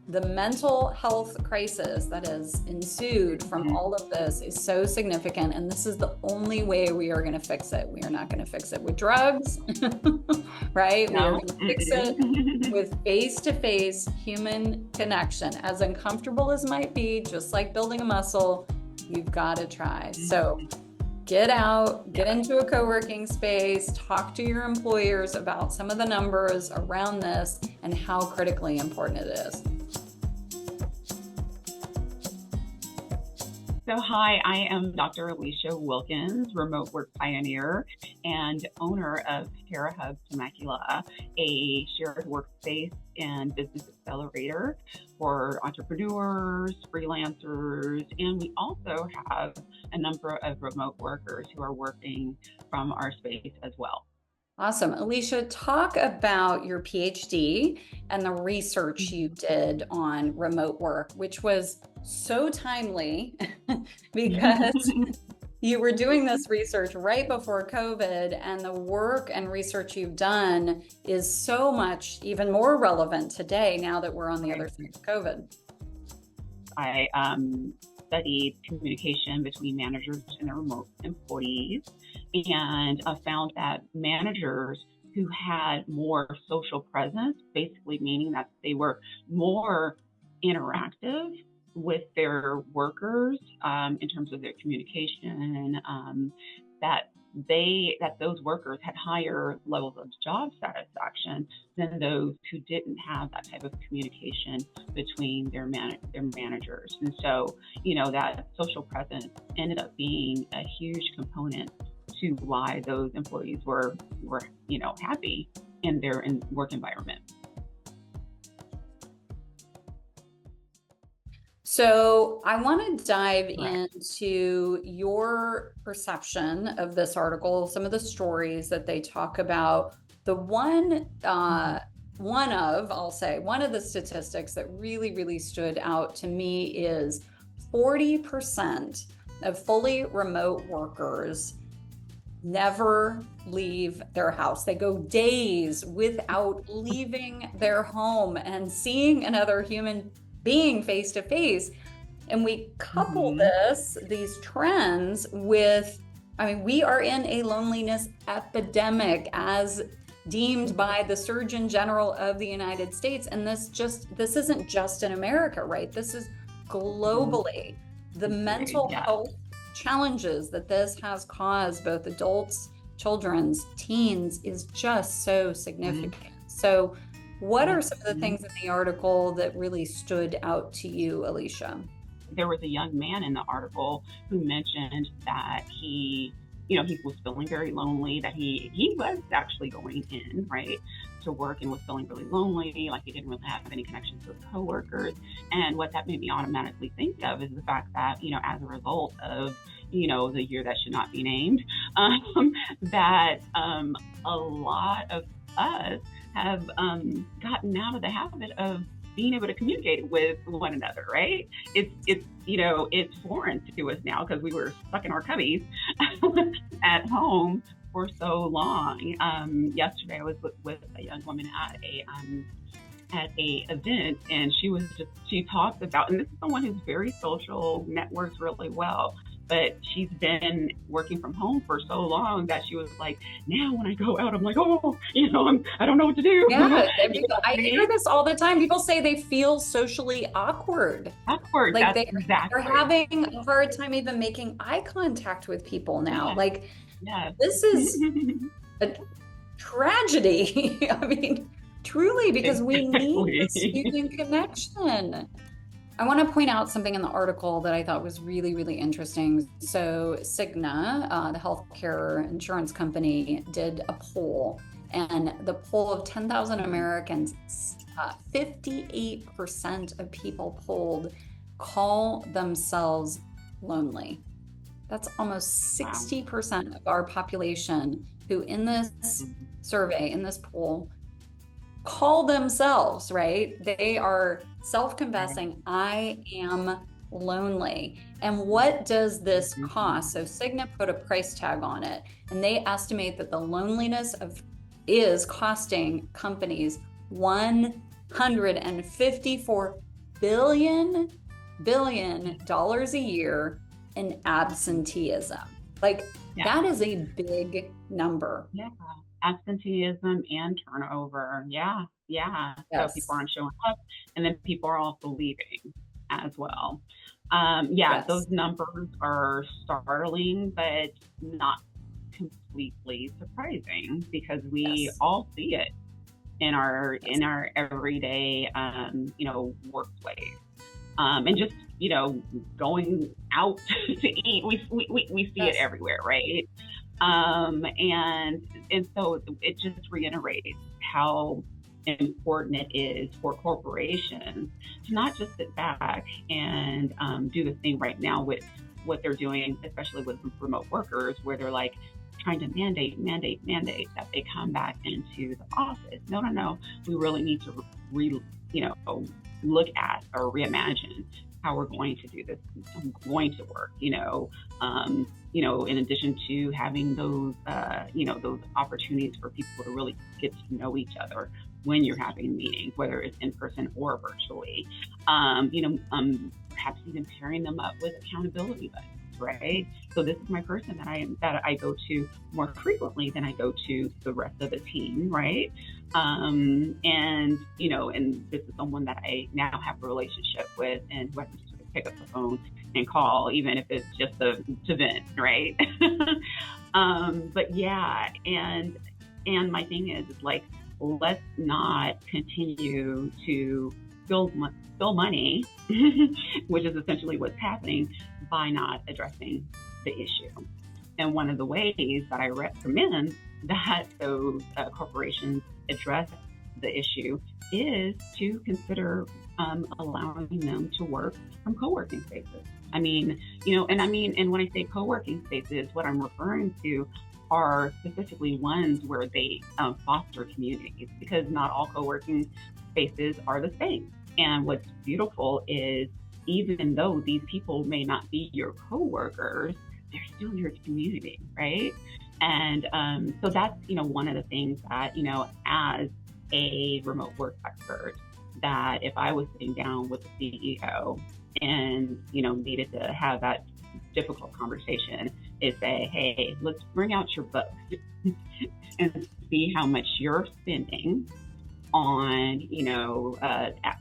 the mental health crisis that has ensued from all of this is so significant. And this is the only way we are going to fix it. We are not going to fix it with drugs, right? We are No. going to fix it with face-to-face human connection. As uncomfortable as might be, just like building a muscle, you've got to try. So get out, get into a co-working space, talk to your employers about some of the numbers around this and how critically important it is. So hi, I am Dr. Alisha Wilkins, remote work pioneer and owner of Hera Hub Temecula, a shared workspace and business accelerator for entrepreneurs, freelancers, and we also have a number of remote workers who are working from our space as well. Awesome. Alisha, talk about your PhD and the research you did on remote work, which was so timely because you were doing this research right before COVID, and the work and research you've done is so much even more relevant today now that we're on the other side of COVID. I studied communication between managers and their remote employees, and I found that managers who had more social presence, basically meaning that they were more interactive with their workers in terms of their communication, that those workers had higher levels of job satisfaction than those who didn't have that type of communication between their managers. And so, that social presence ended up being a huge component to why those employees were happy in their work environment. So I want to dive into your perception of this article, some of the stories that they talk about. The one of the statistics that really, really stood out to me is 40% of fully remote workers never leave their house. They go days without leaving their home and seeing another human being face to face. And we couple these trends with, we are in a loneliness epidemic as deemed by the Surgeon General of the United States. And this isn't just in America, right? This is globally. The mental health challenges that this has caused both adults, children's, teens is just so significant. So what are some of the things in the article that really stood out to you, Alisha? There was a young man in the article who mentioned that he was feeling very lonely, that he was actually going in, right, to work and was feeling really lonely, like he didn't really have any connections with coworkers. And what that made me automatically think of is the fact that, as a result of, the year that should not be named, that a lot of us have gotten out of the habit of being able to communicate with one another, right? It's foreign to us now because we were stuck in our cubbies at home for so long. Yesterday I was with a young woman at a event, and she talked about, and this is someone who's very social, networks really well, but she's been working from home for so long that she was like, now when I go out, I'm like, I don't know what to do. Yeah, I hear this all the time. People say they feel socially awkward. Like they're having a hard time even making eye contact with people now. This is a tragedy. Truly, because we need this human connection. I want to point out something in the article that I thought was really, really interesting. So Cigna, the healthcare insurance company, did a poll, and the poll of 10,000 Americans, 58% of people polled call themselves lonely. That's almost 60% of our population who in this survey, in this poll, call themselves, right? They are self-confessing, I am lonely. And what does this cost? So Cigna put a price tag on it, and they estimate that the loneliness is costing companies $154 billion dollars a year in absenteeism. Like that is a big number. Yeah. Absenteeism and turnover. Yeah. Yeah. So people aren't showing up, and then people are also leaving as well. Those numbers are startling, but not completely surprising, because we all see it in our everyday workplace, and just going out to eat. We see it everywhere, right? And so it just reiterates how important it is for corporations to not just sit back and do the thing right now with what they're doing, especially with remote workers, where they're like trying to mandate that they come back into the office. No. We really need to look at or reimagine how we're going to do this, going to work, in addition to having those opportunities for people to really get to know each other when you're having meetings, whether it's in person or virtually. Perhaps even pairing them up with accountability buddies, right? So this is my person that I go to more frequently than I go to the rest of the team, right? And this is someone that I now have a relationship with, and who I can just pick up the phone and call, even if it's just to vent, right? But yeah, and my thing is like, let's not continue to spill money, which is essentially what's happening, by not addressing the issue. And one of the ways that I recommend that those corporations address the issue is to consider allowing them to work from co-working spaces. And when I say co-working spaces, what I'm referring to are specifically ones where they foster communities, because not all co-working spaces are the same. And what's beautiful is, even though these people may not be your co-workers, they're still your community, right? And so that's, one of the things that, as a remote work expert, that if I was sitting down with the CEO and, needed to have that difficult conversation, is say, hey, let's bring out your books and see how much you're spending on,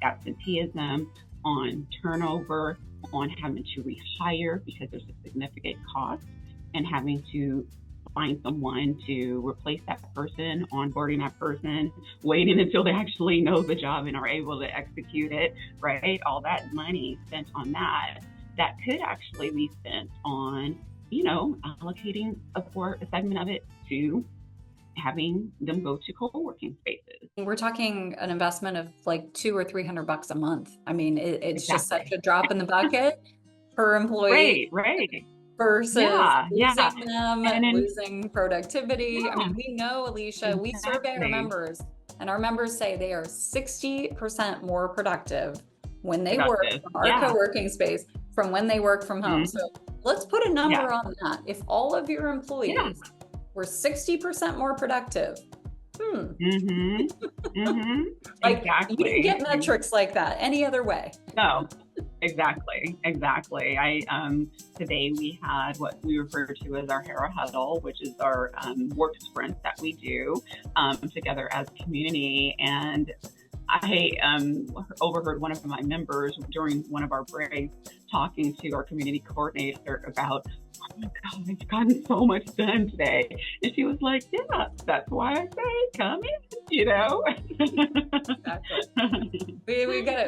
absenteeism, on turnover, on having to rehire because there's a significant cost, and having to find someone to replace that person, onboarding that person, waiting until they actually know the job and are able to execute it, right? All that money spent on that could actually be spent on, allocating a segment of it to having them go to co-working spaces. We're talking an investment of like $200 or $300 a month. I mean, it's just such a drop in the bucket per employee. Right. Versus losing them, losing productivity. I mean, we know, Alisha, we survey our members, and our members say they are 60% more productive when they work from our co-working space from when they work from home. So let's put a number on that. If all of your employees were 60% more productive, like, exactly. You can get metrics like that any other way. No, exactly. Today we had what we refer to as our Hera huddle, which is our work sprints that we do together as a community. And I overheard one of my members during one of our breaks talking to our community coordinator about, oh my God, I've gotten so much done today. And she was like, yeah, that's why I say come in, Exactly.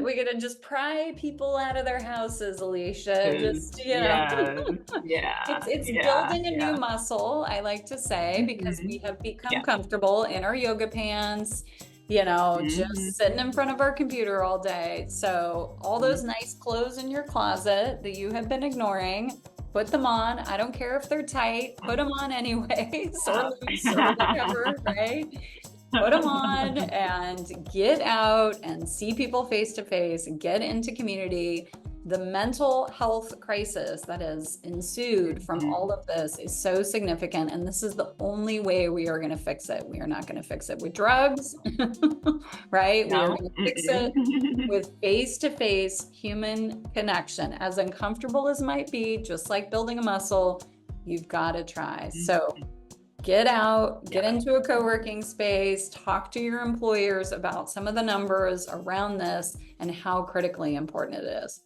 we gotta just pry people out of their houses, Alisha. Just, it's building a new muscle, I like to say, because we have become comfortable in our yoga pants, just sitting in front of our computer all day. So all those nice clothes in your closet that you have been ignoring, put them on. I don't care if they're tight, put them on anyway, or loose or whatever, right? Put them on and get out and see people face to face and get into community. the mental health crisis that has ensued from all of this is so significant. And this is the only way we are going to fix it. We are not going to fix it with drugs, right? We are No. going to fix it with face-to-face human connection. As uncomfortable as it might be, just like building a muscle, you've got to try. So get out, get into a co-working space, talk to your employers about some of the numbers around this and how critically important it is.